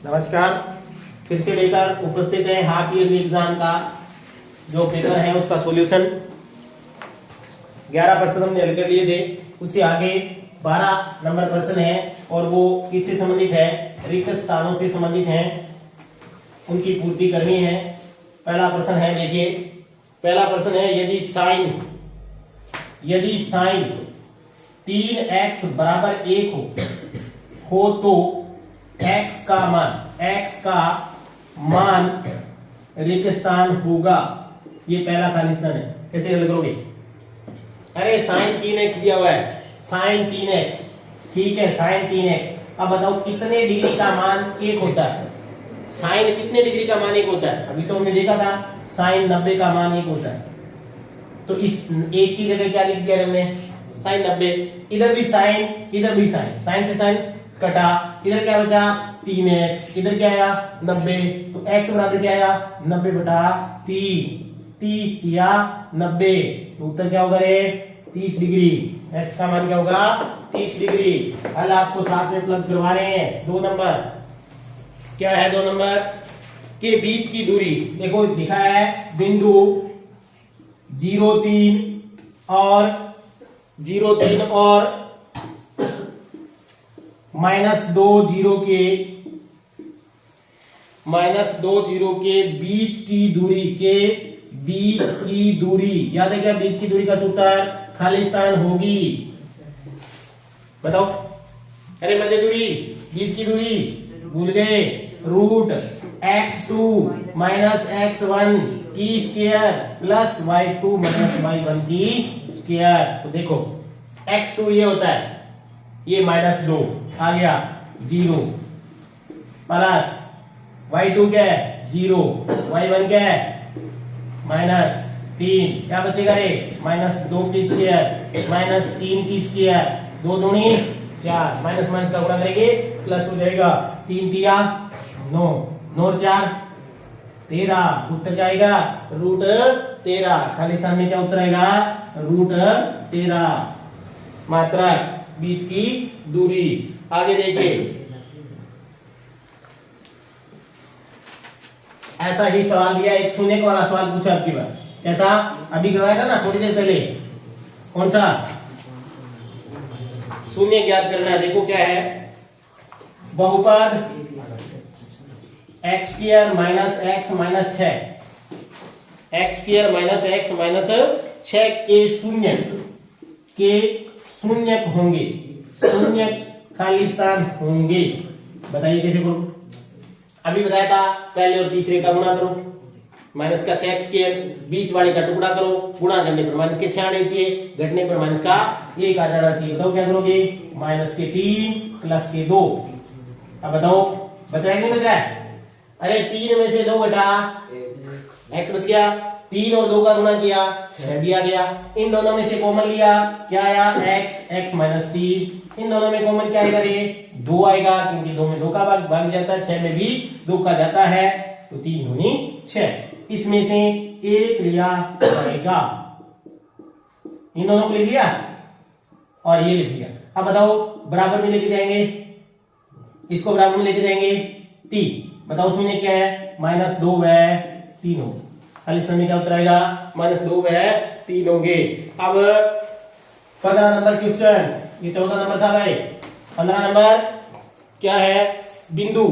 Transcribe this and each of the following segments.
नमस्कार, फिर से लेकर उपस्थित है हाफ ईयरली एग्जाम का जो पेपर है उसका सॉल्यूशन। 11 प्रश्न हमने हल कर लिए थे, उससे आगे 12 नंबर प्रश्न है और वो किससे संबंधित है? रिक्त स्थानों से संबंधित हैं, उनकी पूर्ति करनी है। पहला प्रश्न है, देखिए पहला प्रश्न है, यदि साइन 3x बराबर 1 हो तो x का मान रिक्त स्थान होगा। ये पहला खाली स्थान है। कैसे हल करोगे? अरे साइन 3x दिया हुआ है, साइन 3x, ठीक है, साइन 3x। अब बताओ कितने डिग्री का मान 1 होता है? साइन कितने डिग्री का मान 1 होता है? अभी तो हमने देखा था साइन 90 का मान 1 होता है। तो इस 1 की जगह क्या लिख दिया हमने? साइन 90। इधर भी साइन, इधर भी साइन, साइन से साइन कटा, इधर क्या बचा? 3x, इधर क्या आया? 90। तो x बराबर क्या आया? 90 बटा 3, 30 या 90। तो उत्तर क्या होगा रे? 30 डिग्री। x का मान क्या होगा? 30 डिग्री। हल आपको साथ में प्लग करवा रहे हैं। 2 नंबर क्या है? 2 नंबर के बीच की दूरी देखो, दिखा है बिंदु 0,3 और -2 जीरो के बीच की दूरी याद है क्या? बीच की दूरी का सूत्र खाली स्थान होगी। बताओ। अरे मध्य दूरी, बीच की दूरी भूल गए? रूट x2 माइनस x1 की square plus y2 minus y1 की स्क्वायर। तो देखो x2 ये होता है, ये -2 आ गया 0 प्लस y2 क्या है? 0, y1 क्या है? -3। क्या बचेगा रे? -2 की स्क्वायर माइनस 3 की स्क्वायर, 2 दूनी 4, माइनस माइनस का गुणा करेंगे प्लस हो जाएगा। 3 तिया 9, 9 और 4 13। उत्तर क्या आएगा? रूट 13। खाली स्थान में क्या उत्तर आएगा? रूट 13। मात्रक बीच की दूरी। आगे देखिए, ऐसा ही सवाल दिया, एक शून्य वाला सवाल पूछा आपकी बार। कैसा? अभी करवाया था ना थोड़ी देर पहले। कौन सा? शून्य ज्ञात करना है। देखो क्या है, बहुपद x square minus x minus 6, x square minus x minus 6 के शून्य होंगे, शून्य खाली स्थान होंगे। बताइए कैसे करो? अभी बताया था, पहले और तीसरे का गुणा करो, माइनस का 6x स्क्वायर, बीच वाले का टुकड़ा करो, गुणा करने पर माइनस के 6 आने चाहिए, घटने पर माइनस का 1 आ जाना चाहिए। बताओ क्या करोगे? माइनस के 3 प्लस के 2। अब बताओ बच रहा है नहीं बच रहा है? अरे 3 में से 2 घटा x बच गया, 3 और 2 का गुणा किया 6 भी आ गया। इन दोनों में से कॉमन लिया, क्या आया? x minus 3। इन दोनों में कॉमन क्या आएगा रे? 2 आएगा, क्योंकि 2 में 2 का भाग जाता है, 6 में भी 2 का जाता है, तो 3 दूनी 6। इसमें से 1 लिया जाएगा। इन दोनों को लिख लिया और ये लिख लिया। अब बताओ बराबर में लेके जाएंगे, इसको बराबर में लेके जाएंगे 3। बताओ शून्य क्या है? -2 है 3 होगा। खाली स्थान में क्या उत्तर आएगा? -2 है 3 होंगे। अब 15 नंबर क्वेश्चन, ये 14 नंबर था भाई। 15 नंबर क्या है? बिंदु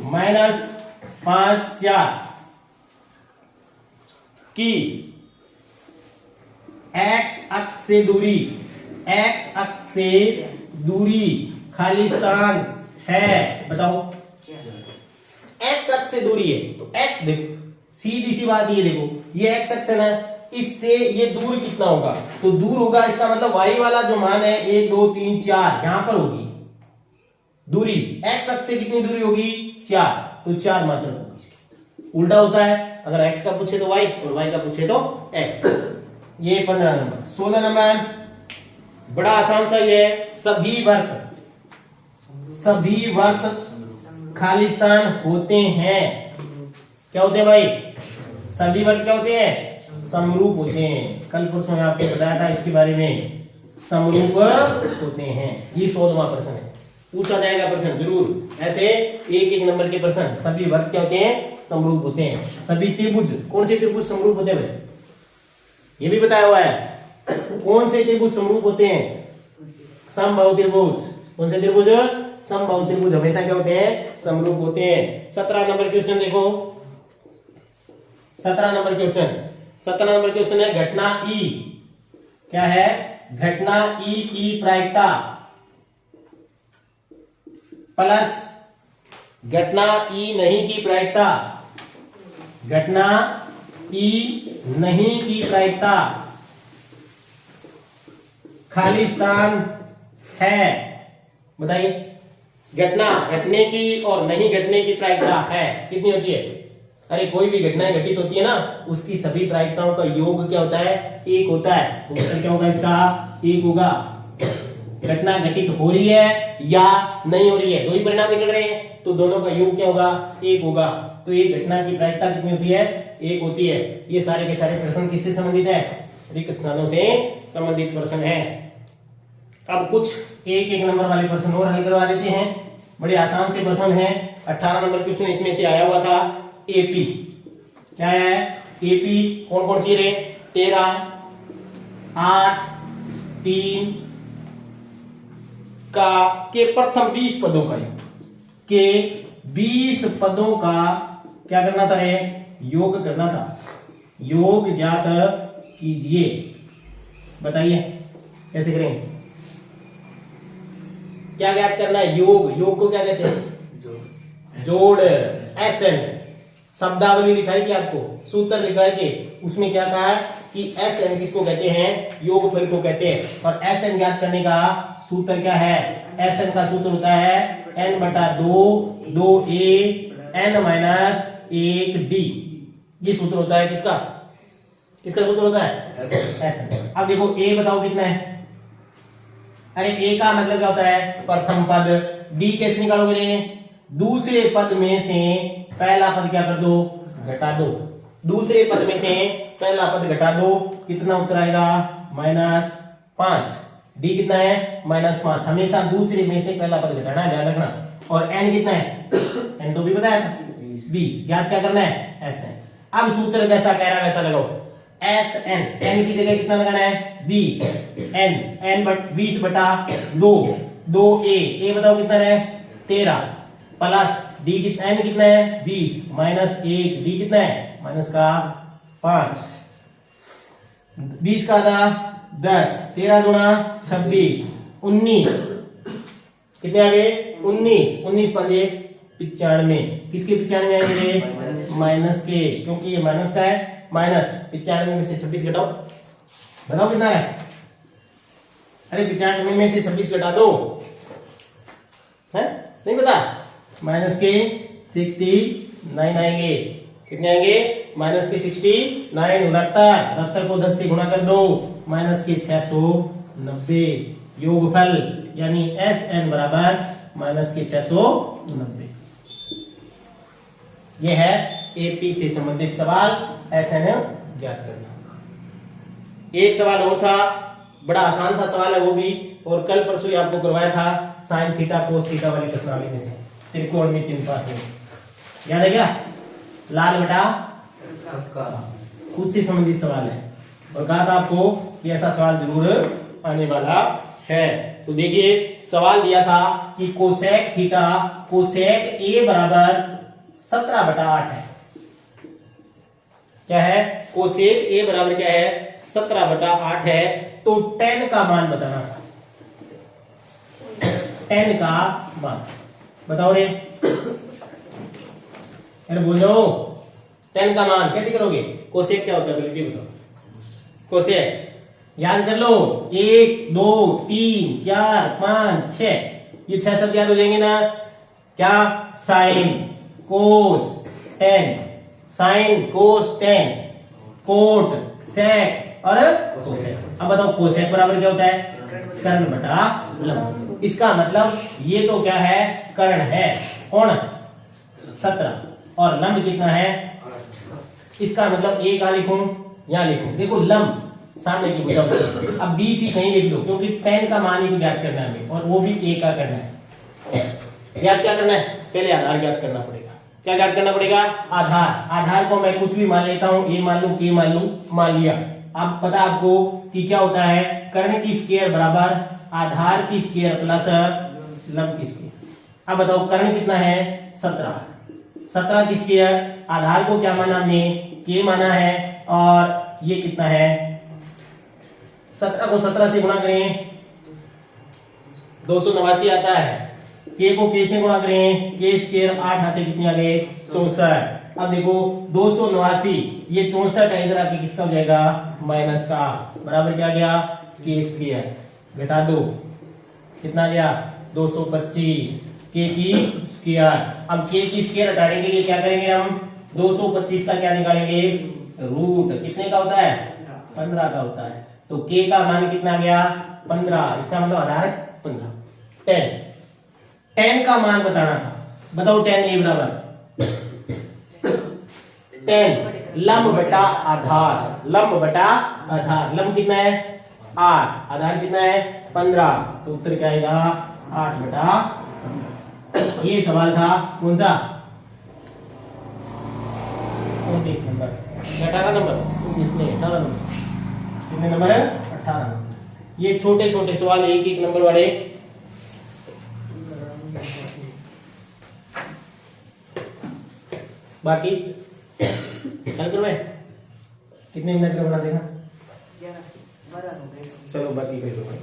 -5 4 की x अक्ष से दूरी खाली स्थान है। बताओ x अक्ष से दूरी है तो x देखो, सीधी सी बात ये देखो, ये x अक्ष है ना, इससे ये दूर कितना होगा? तो दूर होगा, इसका मतलब y वाला जो मान है 1 2 3 4 यहां पर होगी दूरी। x अक्ष से कितनी दूरी होगी? 4, तो 4 मात्र होगी। उल्टा होता है, अगर x का पूछे तो y और y का पूछे तो x। ये 15 नंबर। 16 नंबर बड़ा आसान सा ये है, सभी वर्त खाली स्थान होते हैं। क्या होते हैं भाई? सभी वर्त क्या होते हैं? समरूप होते हैं। कल परसों आपको बताया था इसके बारे में, समरूप होते हैं। ये 16वां प्रश्न है। पूछा जाएगा प्रश्न जरूर। ऐसे एक एक नंबर के प्रश्न। सभी वर्ग क्या होते हैं? समरूप होते हैं। सभी त्रिभुज, कौन से त्रिभुज समरूप होते हैं भाई? ये भी बताया हुआ है। कौन से त्रिभुज समरूप होते हैं? समबाहु त्रिभुज। कौन से त्रिभुज? समबाहु त्रिभुज हमेशा क्या होते हैं? समरूप होते हैं। 17 नंबर क्वेश्चन देखो। 17 नंबर क्वेश्चन। 17 नंबर क्वेश्चन है घटना ई। क्या है? घटना ई की प्रायिकता प्लस घटना ई नहीं की प्रायिकता। घटना ई नहीं की प्रायिकता खाली स्थान है। बताइए, घटना घटने की और नहीं घटने की प्रायिकता है कितनी होती है? अरे कोई भी घटनाएं घटित होती है ना, उसकी सभी प्रायिकताओं का योग क्या होता है? एक होता है। तो उत्तर क्या होगा इसका? एक होगा। घटना घटित हो रही है या नहीं हो रही है, दो ही परिणाम निकल रहे हैं, तो दोनों का योग क्या होगा? एक होगा। तो एक घटना की प्रायिकता कितनी होती है? एक होती है। ये सारे के सारे प्रश्न किससे संबंधित है? रिक्त स्थानों से संबंधित प्रश्न है। अब कुछ एक एक नंबर वाले प्रश्न और हल करवा देते हैं। बड़े आसान से प्रश्न है। 18 नंबर क्वेश्चन इसमें से आया हुआ था एपी। क्या है? एपी कौन कौन सी रहे? 13, 8, 3 का के प्रथम 20 पदों का के 20 पदों का क्या करना था रे? योग करना था। योग ज्ञात कीजिए। बताइए कैसे करेंगे? क्या ज्ञात करना है? योग। योग को क्या कहते हैं? जोड़। एसएन शब्दावली दिखाई थी आपको, सूत्र दिखाए थे। उसमें क्या कहा है कि एसएन किसको कहते हैं? योगफल को कहते हैं। और एसएन ज्ञात करने का सूत्र क्या है? एसएन का सूत्र होता है n/2 2a n-1d। ये सूत्र होता है किसका? किसका सूत्र होता है? एसएन। अब देखो a बताओ कितना है? अरे a का मतलब क्या होता है? प्रथम पद। d कैसे निकालोगे रे? दूसरे पद में से पहला पद क्या कर दो? घटा दो। दूसरे पद में से पहला पद घटा दो, कितना उत्तर आएगा? -5। डी कितना है? -5। हमेशा दूसरे में से पहला पद घटाना है, ध्यान रखना। और एन कितना है? एन तो भी बताया था 20। याद क्या करना है? S N. अब सूत्र जैसा कह रहा है वैसा लगाओ। एस एन, एन की जगह कितना लगाना है? 20। एन 20/2 2a बताओ कितना है? 13 प्लस डी कितना? एन कितना है? 20 -1 डी कितना है? -5। 20 का आधा 10, 13 दूना 26, 19 कितने आ गए? 19 19 पंजे 95। किसके 95 आएंगे? माइनस के, क्योंकि ये माइनस का है। -95 में से 26 घटाओ, बताओ कितना है? अरे 95 में से 26 घटा दो, है नहीं पता? माइनस के 69 आएंगे। कितने आएंगे? माइनस के 69 69 को 10 से गुणा कर दो, माइनस के 690। योगफल यानी एस एन बराबर माइनस के 690। यह है एपी से संबंधित सवाल। एस एन ज्ञात करना। एक सवाल और था, बड़ा आसान सा सवाल है वो भी, और कल परसों ही आपको करवाया था साइन थीटा कोस थीटा वाली प्रश्नावली में से, त्रिकोण में 3 पार्ट में। याद है क्या? लाल बटा उससे संबंधित सवाल है, और कहा था आपको कि ऐसा सवाल जरूर आने वाला है। तो देखिए सवाल दिया था कि कोसेक थीटा कोसेक ए बराबर 17/8 है। क्या है? कोसेक ए बराबर क्या है? 17/8 है। तो tan का मान बताना था। tan का मान बताओ रे। अरे बोल जाओ, tan का मान कैसे करोगे? कोसेक क्या होता है पहले बताओ। कोसेक याद कर लो, 1 2 3 4 5 6, ये 6 शब्द याद हो जाएंगे ना? क्या? Sine cos tan, sine cos tan, cot sec और कोसेक। अब बताओ कोसेक बराबर क्या होता है? कर्ण बटा लंब। इसका मतलब ये तो क्या है? कर्ण है। कौन? 17, और लंब कितना है? इसका मतलब ए कहां लिखूं? यहां लिखूं। देखो लंब सामने की भुजा, अब बी सी कहीं लिख दो, क्योंकि tan का मान ही ज्ञात करना है और वो भी ए का करना है। ज्ञात क्या करना है, पहले आधार ज्ञात करना पड़ेगा। क्या ज्ञात करना पड़ेगा, आधार। आधार को मैं कुछ भी मान लेता हूं, ए मान लू, के मान लू, मान लिया। अब पता आपको कि क्या होता है, कर्ण की स्क्वायर बराबर आधार की स्क्वायर प्लस लंब की स्क्वायर। अब बताओ कर्ण कितना है, 17। 17 की स्क्वायर, आधार को क्या माना हमने, के माना है, और ये कितना है 17 को 17 से गुणा करें 289 आता है। के को के से गुणा करें, के स्क्वायर 8 आते कितनी आ गए 64। अब देखो 289 ये 64 है, इधर आके किसका हो जाएगा माइनस का, बराबर क्या गया के स्क्वायर घटा दो कितना गया 225 के की स्क्वायर। अब के की स्क्वायर हटाने के लिए क्या करेंगे हम, 225 का क्या निकालेंगे रूट, कितने का होता है 15 का होता है। तो के का मान कितना गया 15, इसका मतलब आधार 15। 10 का मान बताना था, बताओ 10 ए बराबर 10 लंब बटा आधार, लंब बटा आधार। लंब कितना है 8, आधार कितना है 15, तो उत्तर क्या आएगा 8 बटा 15। ये सवाल था कौन सा 29 नंबर, 18 नंबर, इसमें 18 नंबर, कितने नंबर है 18 नंबर। ये छोटे छोटे सवाल एक एक नंबर वाले। बाकी चल करो, कितने मिनट का बना देगा, चलो बाकी कर लो भाई।